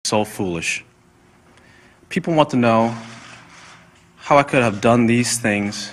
So foolish. People want to know how I could have done these things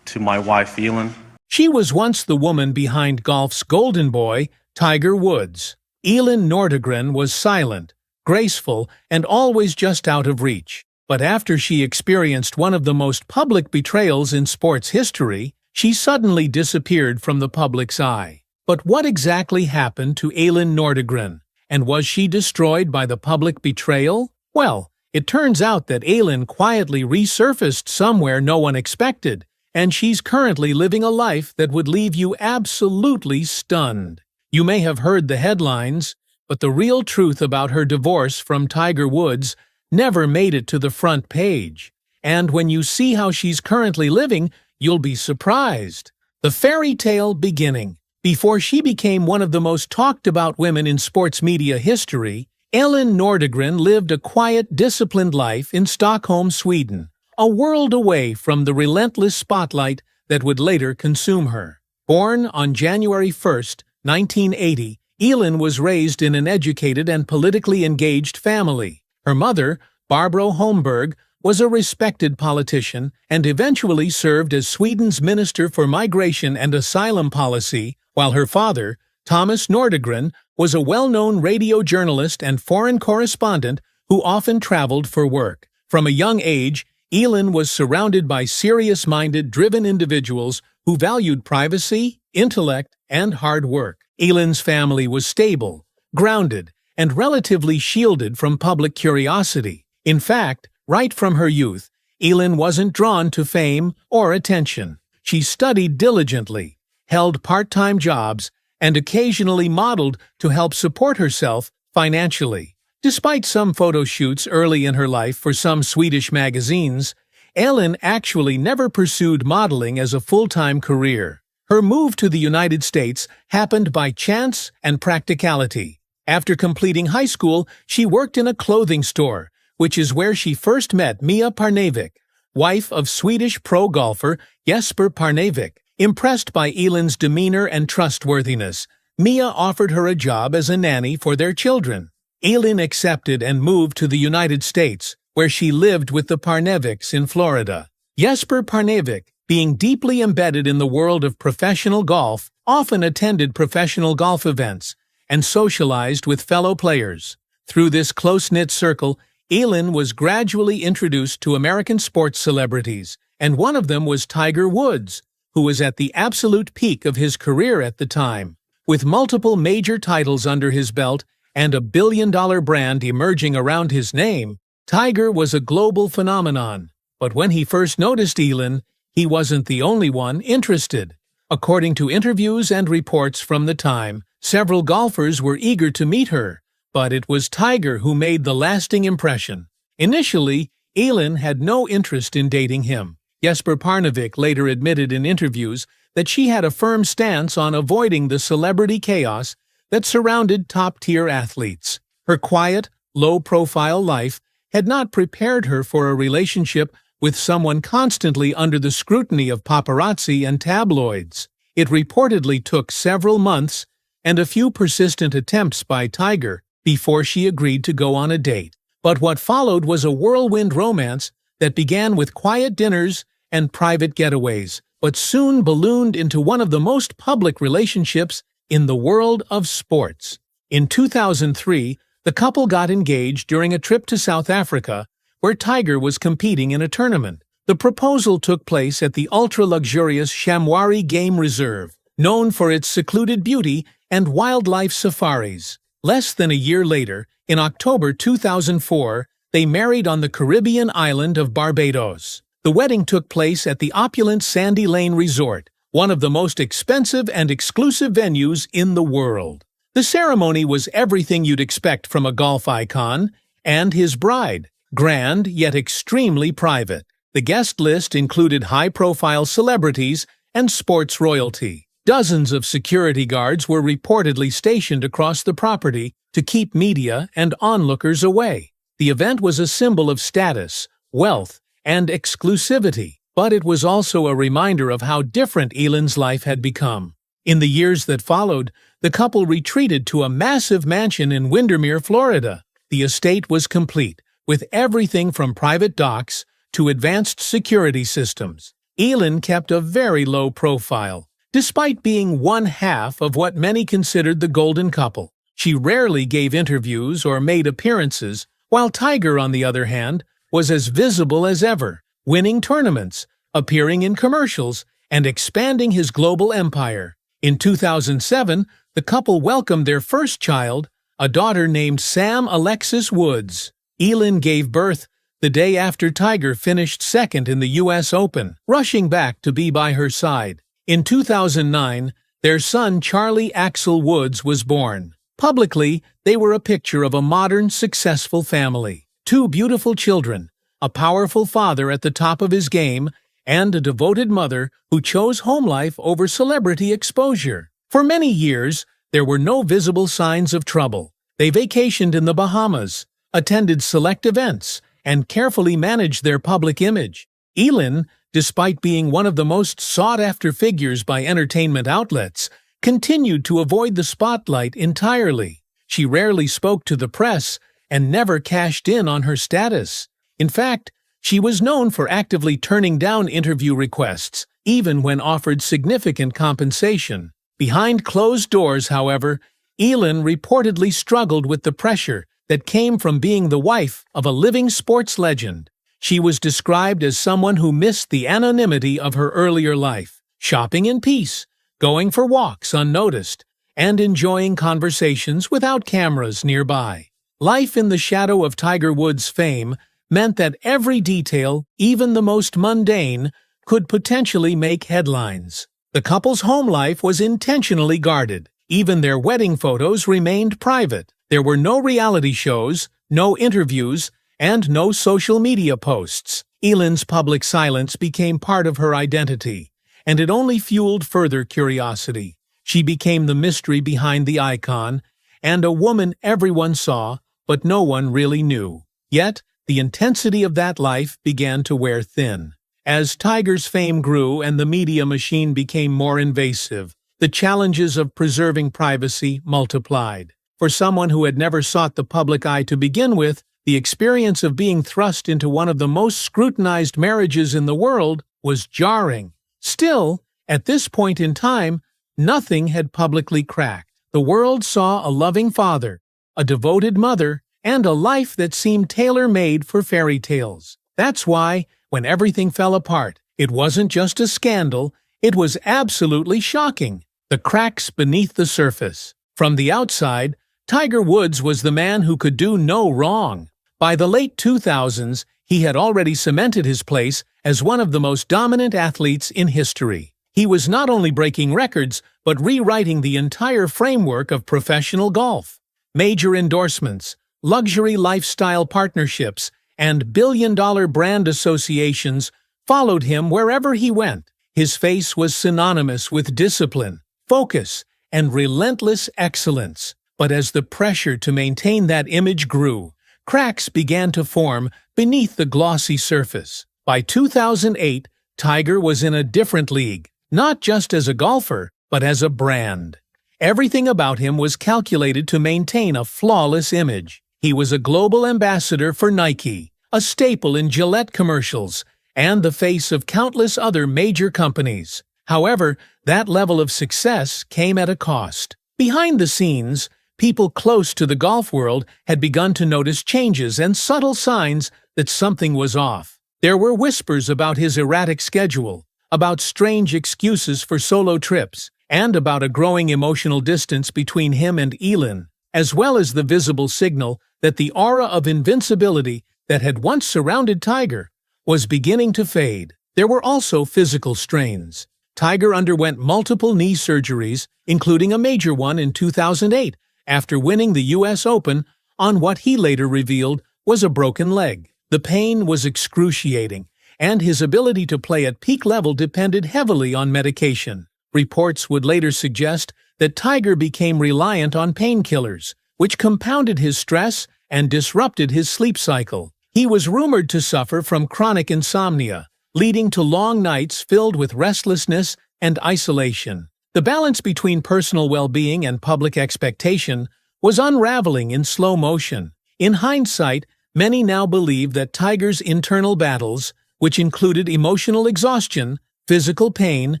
to my wife, Elin. She was once the woman behind golf's golden boy, Tiger Woods. Elin Nordegren was silent, graceful, and always just out of reach. But after she experienced one of the most public betrayals in sports history, she suddenly disappeared from the public's eye. But what exactly happened to Elin Nordegren? And was she destroyed by the public betrayal? Well, it turns out that Elin quietly resurfaced somewhere no one expected, and she's currently living a life that would leave you absolutely stunned. You may have heard the headlines, but the real truth about her divorce from Tiger Woods never made it to the front page. And when you see how she's currently living, you'll be surprised. The fairy tale beginning. Before she became one of the most talked about women in sports media history, Elin Nordegren lived a quiet, disciplined life in Stockholm, Sweden, a world away from the relentless spotlight that would later consume her. Born on January 1, 1980, Elin was raised in an educated and politically engaged family. Her mother, Barbro Holmberg, was a respected politician and eventually served as Sweden's Minister for Migration and Asylum Policy, while her father, Thomas Nordegren, was a well-known radio journalist and foreign correspondent who often traveled for work. From a young age, Elin was surrounded by serious-minded, driven individuals who valued privacy, intellect, and hard work. Elin's family was stable, grounded, and relatively shielded from public curiosity. In fact, right from her youth, Elin wasn't drawn to fame or attention. She studied diligently, held part-time jobs, and occasionally modeled to help support herself financially. Despite some photo shoots early in her life for some Swedish magazines, Elin actually never pursued modeling as a full-time career. Her move to the United States happened by chance and practicality. After completing high school, she worked in a clothing store, which is where she first met Mia Parnevik, wife of Swedish pro golfer Jesper Parnevik. Impressed by Elin's demeanor and trustworthiness, Mia offered her a job as a nanny for their children. Elin accepted and moved to the United States, where she lived with the Parneviks in Florida. Jesper Parnevik, being deeply embedded in the world of professional golf, often attended professional golf events and socialized with fellow players. Through this close-knit circle, Elin was gradually introduced to American sports celebrities, and one of them was Tiger Woods, who was at the absolute peak of his career at the time. With multiple major titles under his belt and a billion-dollar brand emerging around his name, Tiger was a global phenomenon. But when he first noticed Elin, he wasn't the only one interested. According to interviews and reports from the time, several golfers were eager to meet her, but it was Tiger who made the lasting impression. Initially, Elin had no interest in dating him. Jesper Parnevik later admitted in interviews that she had a firm stance on avoiding the celebrity chaos that surrounded top-tier athletes. Her quiet, low-profile life had not prepared her for a relationship with someone constantly under the scrutiny of paparazzi and tabloids. It reportedly took several months and a few persistent attempts by Tiger before she agreed to go on a date. But what followed was a whirlwind romance that began with quiet dinners and private getaways, but soon ballooned into one of the most public relationships in the world of sports. In 2003, the couple got engaged during a trip to South Africa, where Tiger was competing in a tournament. The proposal took place at the ultra-luxurious Shamwari Game Reserve, known for its secluded beauty and wildlife safaris. Less than a year later, in October 2004, they married on the Caribbean island of Barbados. The wedding took place at the opulent Sandy Lane Resort, one of the most expensive and exclusive venues in the world. The ceremony was everything you'd expect from a golf icon and his bride, grand yet extremely private. The guest list included high-profile celebrities and sports royalty. Dozens of security guards were reportedly stationed across the property to keep media and onlookers away. The event was a symbol of status, wealth, and exclusivity, but it was also a reminder of how different Elin's life had become. In the years that followed, the couple retreated to a massive mansion in Windermere, Florida. The estate was complete, with everything from private docks to advanced security systems. Elin kept a very low profile. Despite being one half of what many considered the golden couple, she rarely gave interviews or made appearances, while Tiger, on the other hand, was as visible as ever, winning tournaments, appearing in commercials, and expanding his global empire. In 2007, the couple welcomed their first child, a daughter named Sam Alexis Woods. Elin gave birth the day after Tiger finished second in the U.S. Open, rushing back to be by her side. In 2009, their son Charlie Axel Woods was born. Publicly, they were a picture of a modern, successful family. Two beautiful children, a powerful father at the top of his game, and a devoted mother who chose home life over celebrity exposure. For many years, there were no visible signs of trouble. They vacationed in the Bahamas, attended select events, and carefully managed their public image. Elin, despite being one of the most sought-after figures by entertainment outlets, continued to avoid the spotlight entirely. She rarely spoke to the press and never cashed in on her status. In fact, she was known for actively turning down interview requests, even when offered significant compensation. Behind closed doors, however, Elin reportedly struggled with the pressure that came from being the wife of a living sports legend. She was described as someone who missed the anonymity of her earlier life, shopping in peace, going for walks unnoticed, and enjoying conversations without cameras nearby. Life in the shadow of Tiger Woods' fame meant that every detail, even the most mundane, could potentially make headlines. The couple's home life was intentionally guarded. Even their wedding photos remained private. There were no reality shows, no interviews, and no social media posts. Elin's public silence became part of her identity, and it only fueled further curiosity. She became the mystery behind the icon, and a woman everyone saw, but no one really knew. Yet, the intensity of that life began to wear thin. As Tiger's fame grew and the media machine became more invasive, the challenges of preserving privacy multiplied. For someone who had never sought the public eye to begin with, the experience of being thrust into one of the most scrutinized marriages in the world was jarring. Still, at this point in time, nothing had publicly cracked. The world saw a loving father, a devoted mother, and a life that seemed tailor-made for fairy tales. That's why, when everything fell apart, it wasn't just a scandal, it was absolutely shocking. The cracks beneath the surface. From the outside, Tiger Woods was the man who could do no wrong. By the late 2000s, he had already cemented his place as one of the most dominant athletes in history. He was not only breaking records, but rewriting the entire framework of professional golf. Major endorsements, luxury lifestyle partnerships, and billion-dollar brand associations followed him wherever he went. His face was synonymous with discipline, focus, and relentless excellence. But as the pressure to maintain that image grew, cracks began to form beneath the glossy surface. By 2008, Tiger was in a different league, not just as a golfer, but as a brand. Everything about him was calculated to maintain a flawless image. He was a global ambassador for Nike, a staple in Gillette commercials, and the face of countless other major companies. However, that level of success came at a cost. Behind the scenes, people close to the golf world had begun to notice changes and subtle signs that something was off. There were whispers about his erratic schedule, about strange excuses for solo trips, and about a growing emotional distance between him and Elin, as well as the visible signal that the aura of invincibility that had once surrounded Tiger was beginning to fade. There were also physical strains. Tiger underwent multiple knee surgeries, including a major one in 2008, after winning the U.S. Open on what he later revealed was a broken leg. The pain was excruciating, and his ability to play at peak level depended heavily on medication. Reports would later suggest that Tiger became reliant on painkillers, which compounded his stress and disrupted his sleep cycle. He was rumored to suffer from chronic insomnia, leading to long nights filled with restlessness and isolation. The balance between personal well-being and public expectation was unraveling in slow motion. In hindsight, many now believe that Tiger's internal battles, which included emotional exhaustion, physical pain,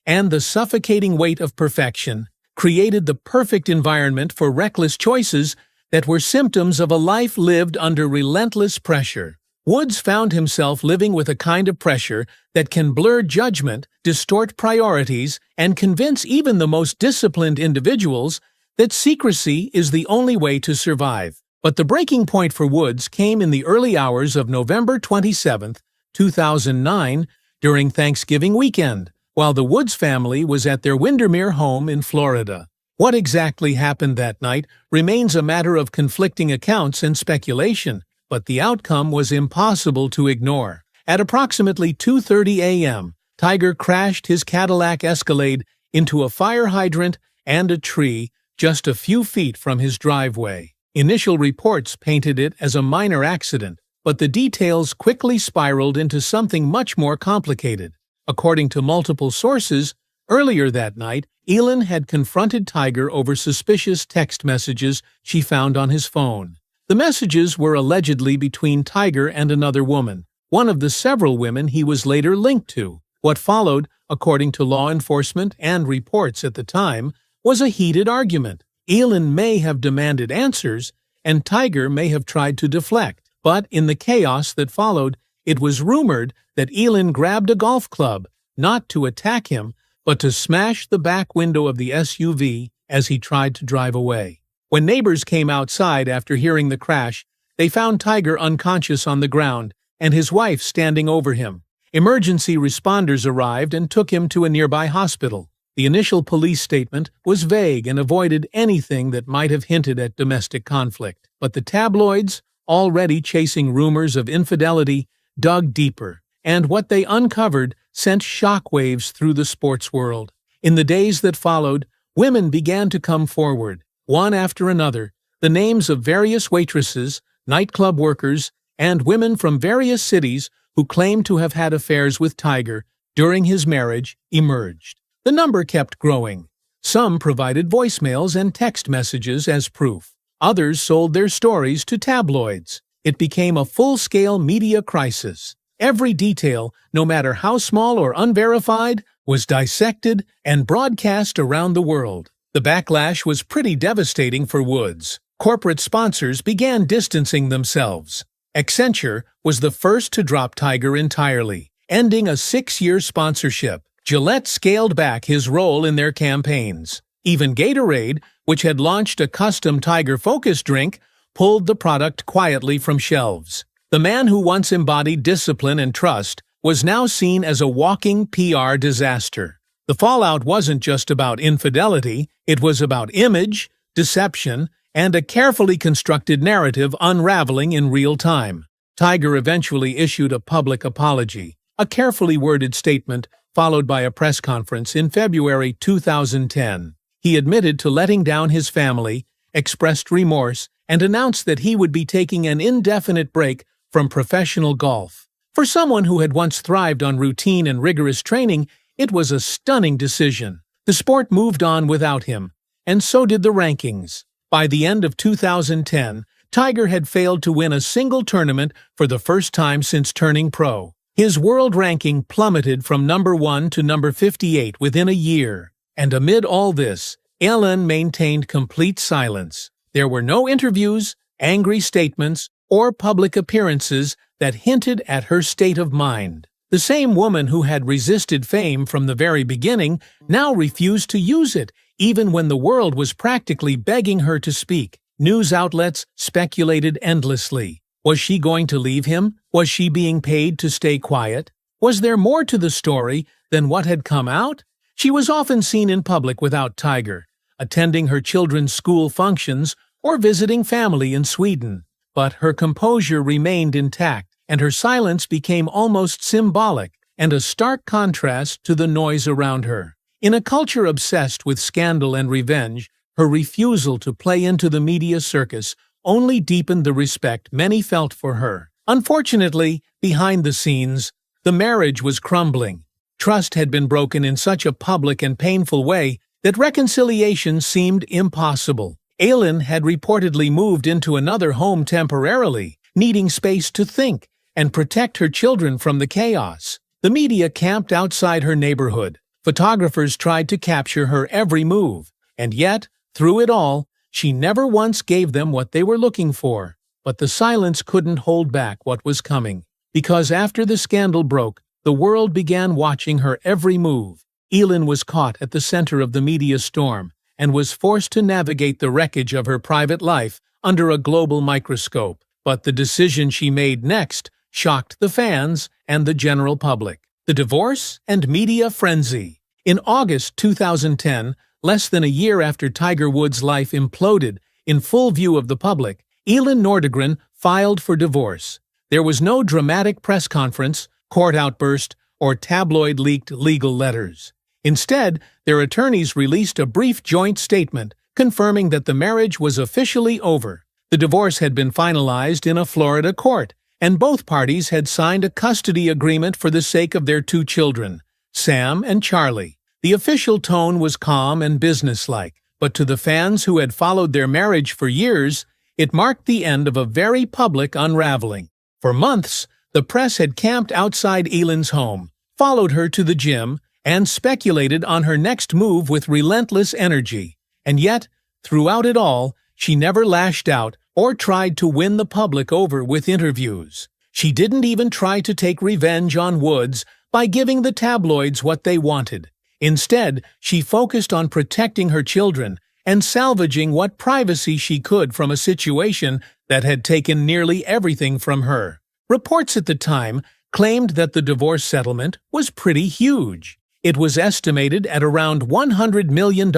and the suffocating weight of perfection, created the perfect environment for reckless choices that were symptoms of a life lived under relentless pressure. Woods found himself living with a kind of pressure that can blur judgment, distort priorities, and convince even the most disciplined individuals that secrecy is the only way to survive. But the breaking point for Woods came in the early hours of November 27, 2009, during Thanksgiving weekend, while the Woods family was at their Windermere home in Florida. What exactly happened that night remains a matter of conflicting accounts and speculation, but the outcome was impossible to ignore. At approximately 2:30 a.m., Tiger crashed his Cadillac Escalade into a fire hydrant and a tree just a few feet from his driveway. Initial reports painted it as a minor accident, but the details quickly spiraled into something much more complicated. According to multiple sources, earlier that night, Elin had confronted Tiger over suspicious text messages she found on his phone. The messages were allegedly between Tiger and another woman, one of the several women he was later linked to. What followed, according to law enforcement and reports at the time, was a heated argument. Elin may have demanded answers, and Tiger may have tried to deflect. But in the chaos that followed, it was rumored that Elin grabbed a golf club, not to attack him, but to smash the back window of the SUV as he tried to drive away. When neighbors came outside after hearing the crash, they found Tiger unconscious on the ground and his wife standing over him. Emergency responders arrived and took him to a nearby hospital. The initial police statement was vague and avoided anything that might have hinted at domestic conflict. But the tabloids, already chasing rumors of infidelity, dug deeper, and what they uncovered sent shockwaves through the sports world. In the days that followed, women began to come forward, one after another. The names of various waitresses, nightclub workers, and women from various cities who claimed to have had affairs with Tiger during his marriage emerged. The number kept growing. Some provided voicemails and text messages as proof. Others sold their stories to tabloids. It became a full-scale media crisis. Every detail, no matter how small or unverified, was dissected and broadcast around the world. The backlash was pretty devastating for Woods. Corporate sponsors began distancing themselves. Accenture was the first to drop Tiger entirely, ending a 6-year sponsorship. Gillette scaled back his role in their campaigns. Even Gatorade, which had launched a custom Tiger Focus drink, pulled the product quietly from shelves. The man who once embodied discipline and trust was now seen as a walking PR disaster. The fallout wasn't just about infidelity, it was about image, deception, and a carefully constructed narrative unraveling in real time. Tiger eventually issued a public apology, a carefully worded statement followed by a press conference in February 2010. He admitted to letting down his family, expressed remorse, and announced that he would be taking an indefinite break from professional golf. For someone who had once thrived on routine and rigorous training, it was a stunning decision. The sport moved on without him, and so did the rankings. By the end of 2010, Tiger had failed to win a single tournament for the first time since turning pro. His world ranking plummeted from number 1 to number 58 within a year. And amid all this, Elin maintained complete silence. There were no interviews, angry statements, or public appearances that hinted at her state of mind. The same woman who had resisted fame from the very beginning now refused to use it, even when the world was practically begging her to speak. News outlets speculated endlessly. Was she going to leave him? Was she being paid to stay quiet? Was there more to the story than what had come out? She was often seen in public without Tiger, attending her children's school functions or visiting family in Sweden. But her composure remained intact, and her silence became almost symbolic and a stark contrast to the noise around her. In a culture obsessed with scandal and revenge, her refusal to play into the media circus only deepened the respect many felt for her. Unfortunately, behind the scenes, the marriage was crumbling. Trust had been broken in such a public and painful way that reconciliation seemed impossible. Elin had reportedly moved into another home temporarily, needing space to think and protect her children from the chaos. The media camped outside her neighborhood. Photographers tried to capture her every move, and yet, through it all, she never once gave them what they were looking for. But the silence couldn't hold back what was coming, because after the scandal broke, the world began watching her every move. Elin was caught at the center of the media storm and was forced to navigate the wreckage of her private life under a global microscope. But the decision she made next shocked the fans and the general public. The divorce and media frenzy. In August 2010, less than a year after Tiger Woods' life imploded in full view of the public, Elin Nordegren filed for divorce. There was no dramatic press conference, court outburst, or tabloid-leaked legal letters. Instead, their attorneys released a brief joint statement confirming that the marriage was officially over. The divorce had been finalized in a Florida court, and both parties had signed a custody agreement for the sake of their 2 children, Sam and Charlie. The official tone was calm and businesslike, but to the fans who had followed their marriage for years, it marked the end of a very public unraveling. For months, the press had camped outside Elin's home, followed her to the gym, and speculated on her next move with relentless energy. And yet, throughout it all, she never lashed out or tried to win the public over with interviews. She didn't even try to take revenge on Woods by giving the tabloids what they wanted. Instead, she focused on protecting her children and salvaging what privacy she could from a situation that had taken nearly everything from her. Reports at the time claimed that the divorce settlement was pretty huge. It was estimated at around $100 million,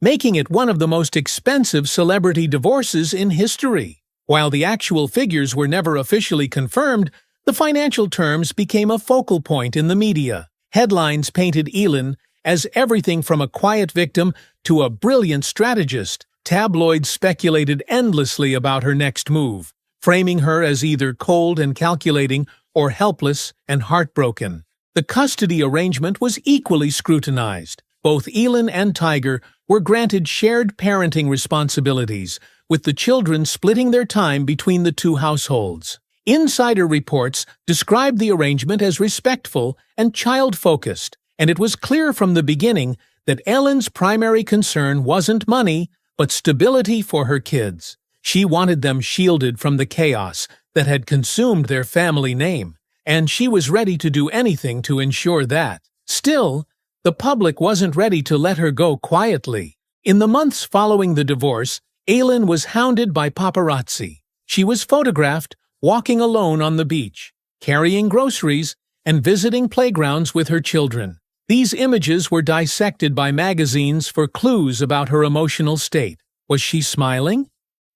making it one of the most expensive celebrity divorces in history. While the actual figures were never officially confirmed, the financial terms became a focal point in the media. Headlines painted Elin as everything from a quiet victim to a brilliant strategist. Tabloids speculated endlessly about her next move, framing her as either cold and calculating or helpless and heartbroken. The custody arrangement was equally scrutinized. Both Elin and Tiger were granted shared parenting responsibilities, with the children splitting their time between the 2 households. Insider reports described the arrangement as respectful and child-focused, and it was clear from the beginning that Elin's primary concern wasn't money, but stability for her kids. She wanted them shielded from the chaos that had consumed their family name, and she was ready to do anything to ensure that. Still, the public wasn't ready to let her go quietly. In the months following the divorce, Elin was hounded by paparazzi. She was photographed walking alone on the beach, carrying groceries, and visiting playgrounds with her children. These images were dissected by magazines for clues about her emotional state. Was she smiling?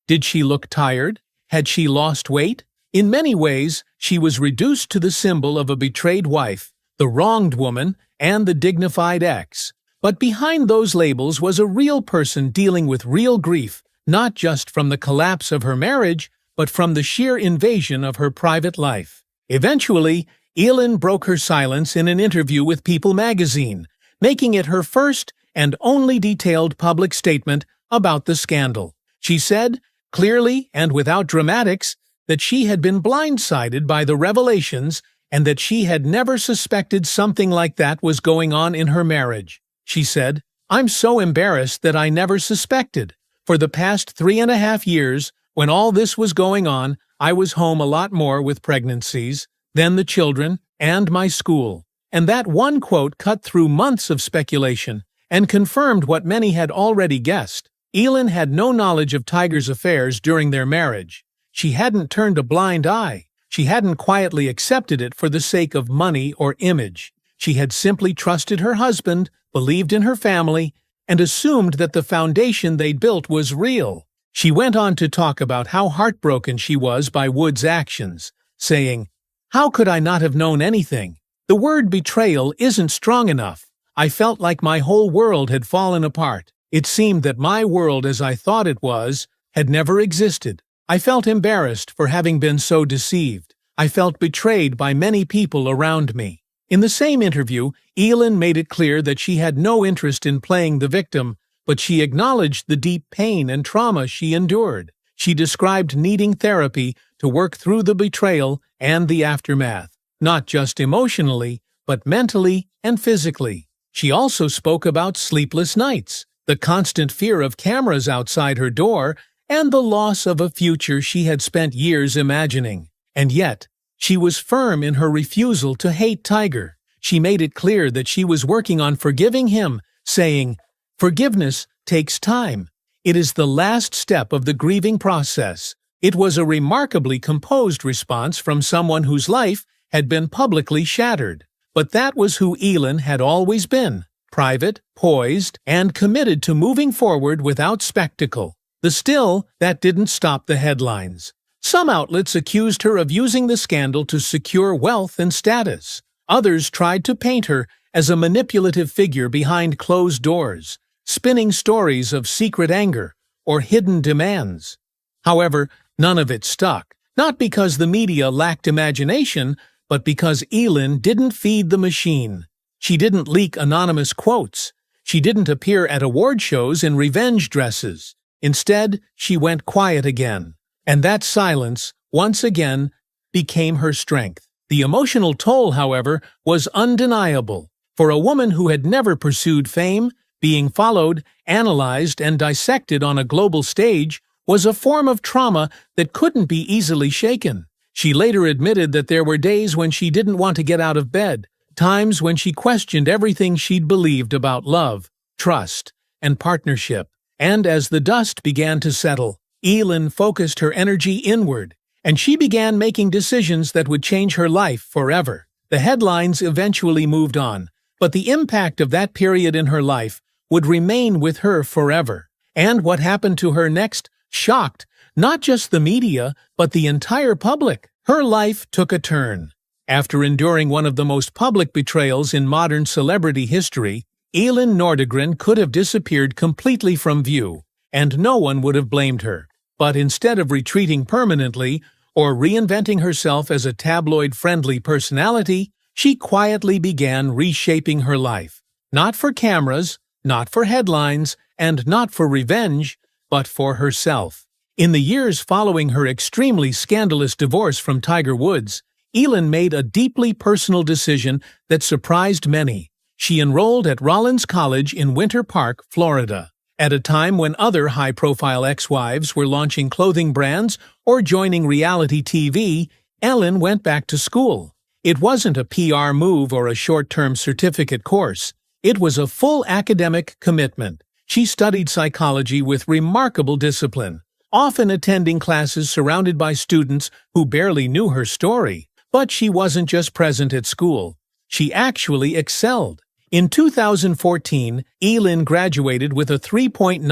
Did she look tired? Had she lost weight? In many ways, she was reduced to the symbol of a betrayed wife, the wronged woman, and the dignified ex. But behind those labels was a real person dealing with real grief, not just from the collapse of her marriage, but from the sheer invasion of her private life. Eventually, Elin broke her silence in an interview with People magazine, making it her first and only detailed public statement about the scandal. She said, clearly and without dramatics, that she had been blindsided by the revelations and that she had never suspected something like that was going on in her marriage. She said, "I'm so embarrassed that I never suspected. For the past 3.5 years, when all this was going on, I was home a lot more with pregnancies, then the children, and my school." And that one quote cut through months of speculation and confirmed what many had already guessed. Elin had no knowledge of Tiger's affairs during their marriage. She hadn't turned a blind eye. She hadn't quietly accepted it for the sake of money or image. She had simply trusted her husband, believed in her family, and assumed that the foundation they'd built was real. She went on to talk about how heartbroken she was by Wood's actions, saying, "How could I not have known anything? The word betrayal isn't strong enough. I felt like my whole world had fallen apart. It seemed that my world as I thought it was had never existed. I felt embarrassed for having been so deceived. I felt betrayed by many people around me." In the same interview, Elin made it clear that she had no interest in playing the victim, but she acknowledged the deep pain and trauma she endured. She described needing therapy to work through the betrayal and the aftermath, not just emotionally, but mentally and physically. She also spoke about sleepless nights, the constant fear of cameras outside her door, and the loss of a future she had spent years imagining. And yet, she was firm in her refusal to hate Tiger. She made it clear that she was working on forgiving him, saying, "Forgiveness takes time. It is the last step of the grieving process." It was a remarkably composed response from someone whose life had been publicly shattered. But that was who Elin had always been: private, poised, and committed to moving forward without spectacle. Still, that didn't stop the headlines. Some outlets accused her of using the scandal to secure wealth and status. Others tried to paint her as a manipulative figure behind closed doors, spinning stories of secret anger or hidden demands. However, none of it stuck, not because the media lacked imagination, but because Elin didn't feed the machine. She didn't leak anonymous quotes. She didn't appear at award shows in revenge dresses. Instead, she went quiet again. And that silence, once again, became her strength. The emotional toll, however, was undeniable. For a woman who had never pursued fame, being followed, analyzed, and dissected on a global stage was a form of trauma that couldn't be easily shaken. She later admitted that there were days when she didn't want to get out of bed, times when she questioned everything she'd believed about love, trust, and partnership. And as the dust began to settle, Elin focused her energy inward, and she began making decisions that would change her life forever. The headlines eventually moved on, but the impact of that period in her life would remain with her forever. And what happened to her next shocked not just the media, but the entire public. Her life took a turn. After enduring one of the most public betrayals in modern celebrity history, Elin Nordegren could have disappeared completely from view, and no one would have blamed her. But instead of retreating permanently or reinventing herself as a tabloid-friendly personality, she quietly began reshaping her life. Not for cameras, not for headlines, and not for revenge, but for herself. In the years following her extremely scandalous divorce from Tiger Woods, Elin made a deeply personal decision that surprised many. She enrolled at Rollins College in Winter Park, Florida. At a time when other high-profile ex-wives were launching clothing brands or joining reality TV, Elin went back to school. It wasn't a PR move or a short-term certificate course. It was a full academic commitment. She studied psychology with remarkable discipline, often attending classes surrounded by students who barely knew her story. But she wasn't just present at school. She actually excelled. In 2014, Elin graduated with a 3.96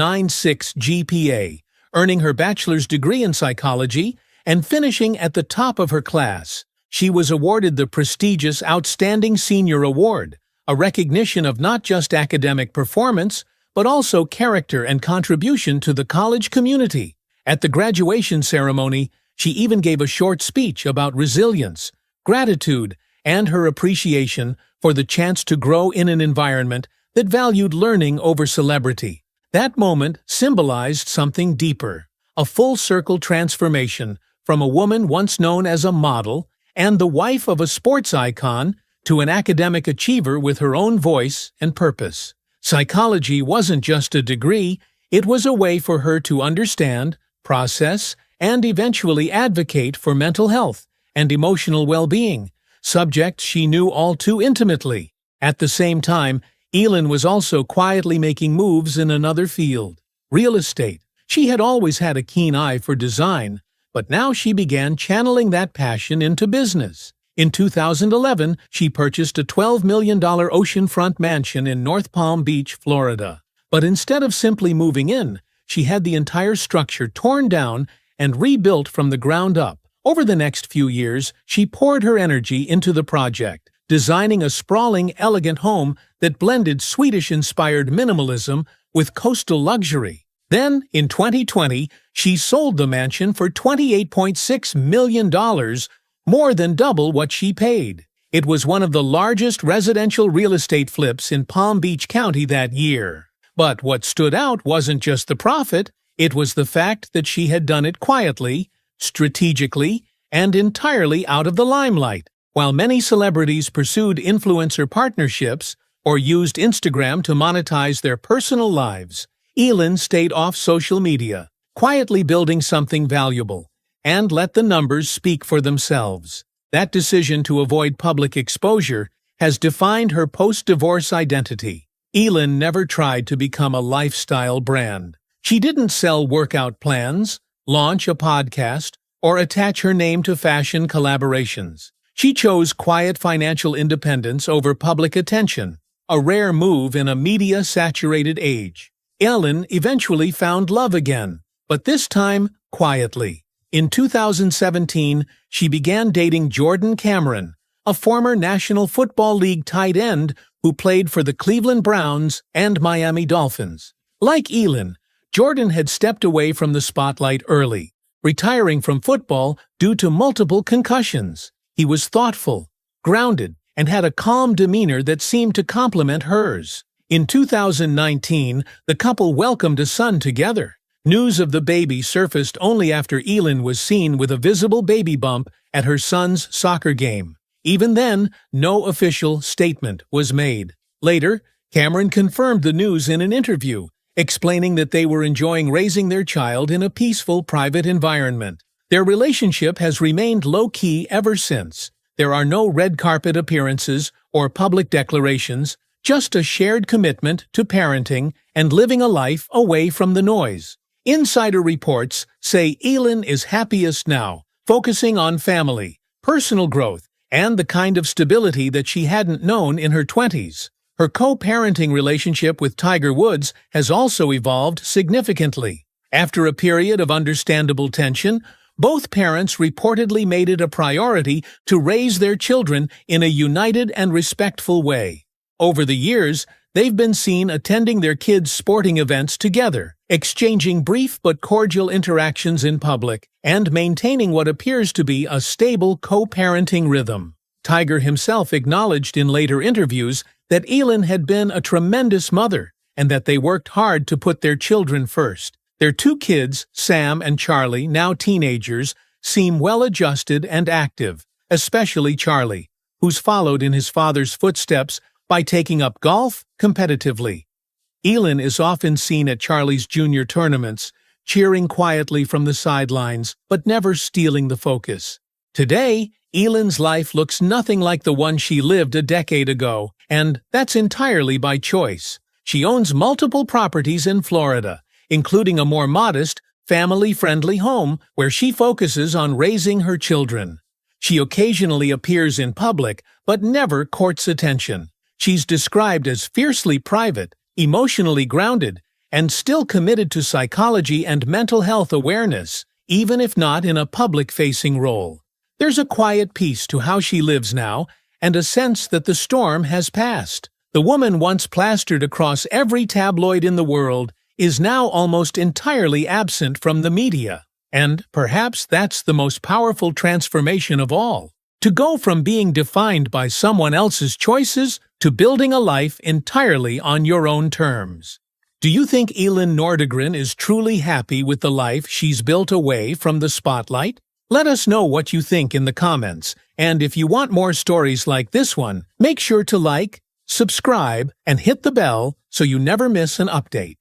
GPA, earning her bachelor's degree in psychology and finishing at the top of her class. She was awarded the prestigious Outstanding Senior Award, a recognition of not just academic performance, but also character and contribution to the college community. At the graduation ceremony, she even gave a short speech about resilience, gratitude, and her appreciation for the chance to grow in an environment that valued learning over celebrity. That moment symbolized something deeper, a full-circle transformation from a woman once known as a model and the wife of a sports icon to an academic achiever with her own voice and purpose. Psychology wasn't just a degree, it was a way for her to understand, process, and eventually advocate for mental health and emotional well-being, subjects she knew all too intimately. At the same time, Elin was also quietly making moves in another field, real estate. She had always had a keen eye for design, but now she began channeling that passion into business. In 2011, she purchased a $12 million oceanfront mansion in North Palm Beach, Florida. But instead of simply moving in, she had the entire structure torn down and rebuilt from the ground up. Over the next few years, she poured her energy into the project, designing a sprawling, elegant home that blended Swedish-inspired minimalism with coastal luxury. Then, in 2020, she sold the mansion for $28.6 million, more than double what she paid. It was one of the largest residential real estate flips in Palm Beach County that year. But what stood out wasn't just the profit, it was the fact that she had done it quietly, strategically, and entirely out of the limelight. While many celebrities pursued influencer partnerships or used Instagram to monetize their personal lives, Elin stayed off social media, quietly building something valuable, and let the numbers speak for themselves. That decision to avoid public exposure has defined her post-divorce identity. Elin never tried to become a lifestyle brand. She didn't sell workout plans, launch a podcast, or attach her name to fashion collaborations. She chose quiet financial independence over public attention, a rare move in a media-saturated age. Elin eventually found love again, but this time quietly. In 2017, she began dating Jordan Cameron, a former National Football League tight end who played for the Cleveland Browns and Miami Dolphins. Like Elin, Jordan had stepped away from the spotlight early, retiring from football due to multiple concussions. He was thoughtful, grounded, and had a calm demeanor that seemed to complement hers. In 2019, the couple welcomed a son together. News of the baby surfaced only after Elin was seen with a visible baby bump at her son's soccer game. Even then, no official statement was made. Later, Cameron confirmed the news in an interview, explaining that they were enjoying raising their child in a peaceful, private environment. Their relationship has remained low-key ever since. There are no red carpet appearances or public declarations, just a shared commitment to parenting and living a life away from the noise. Insider reports say Elin is happiest now, focusing on family, personal growth, and the kind of stability that she hadn't known in her 20s. Her co-parenting relationship with Tiger Woods has also evolved significantly. After a period of understandable tension, both parents reportedly made it a priority to raise their children in a united and respectful way. Over the years, they've been seen attending their kids' sporting events together, exchanging brief but cordial interactions in public, and maintaining what appears to be a stable co-parenting rhythm. Tiger himself acknowledged in later interviews that Elin had been a tremendous mother and that they worked hard to put their children first. Their two kids, Sam and Charlie, now teenagers, seem well-adjusted and active, especially Charlie, who's followed in his father's footsteps by taking up golf competitively. Elin is often seen at Charlie's junior tournaments, cheering quietly from the sidelines, but never stealing the focus. Today, Elin's life looks nothing like the one she lived a decade ago, and that's entirely by choice. She owns multiple properties in Florida, including a more modest, family-friendly home where she focuses on raising her children. She occasionally appears in public, but never courts attention. She's described as fiercely private, emotionally grounded, and still committed to psychology and mental health awareness, even if not in a public-facing role. There's a quiet peace to how she lives now, and a sense that the storm has passed. The woman once plastered across every tabloid in the world is now almost entirely absent from the media. And perhaps that's the most powerful transformation of all. To go from being defined by someone else's choices to building a life entirely on your own terms. Do you think Elin Nordegren is truly happy with the life she's built away from the spotlight? Let us know what you think in the comments, and if you want more stories like this one, make sure to like, subscribe, and hit the bell so you never miss an update.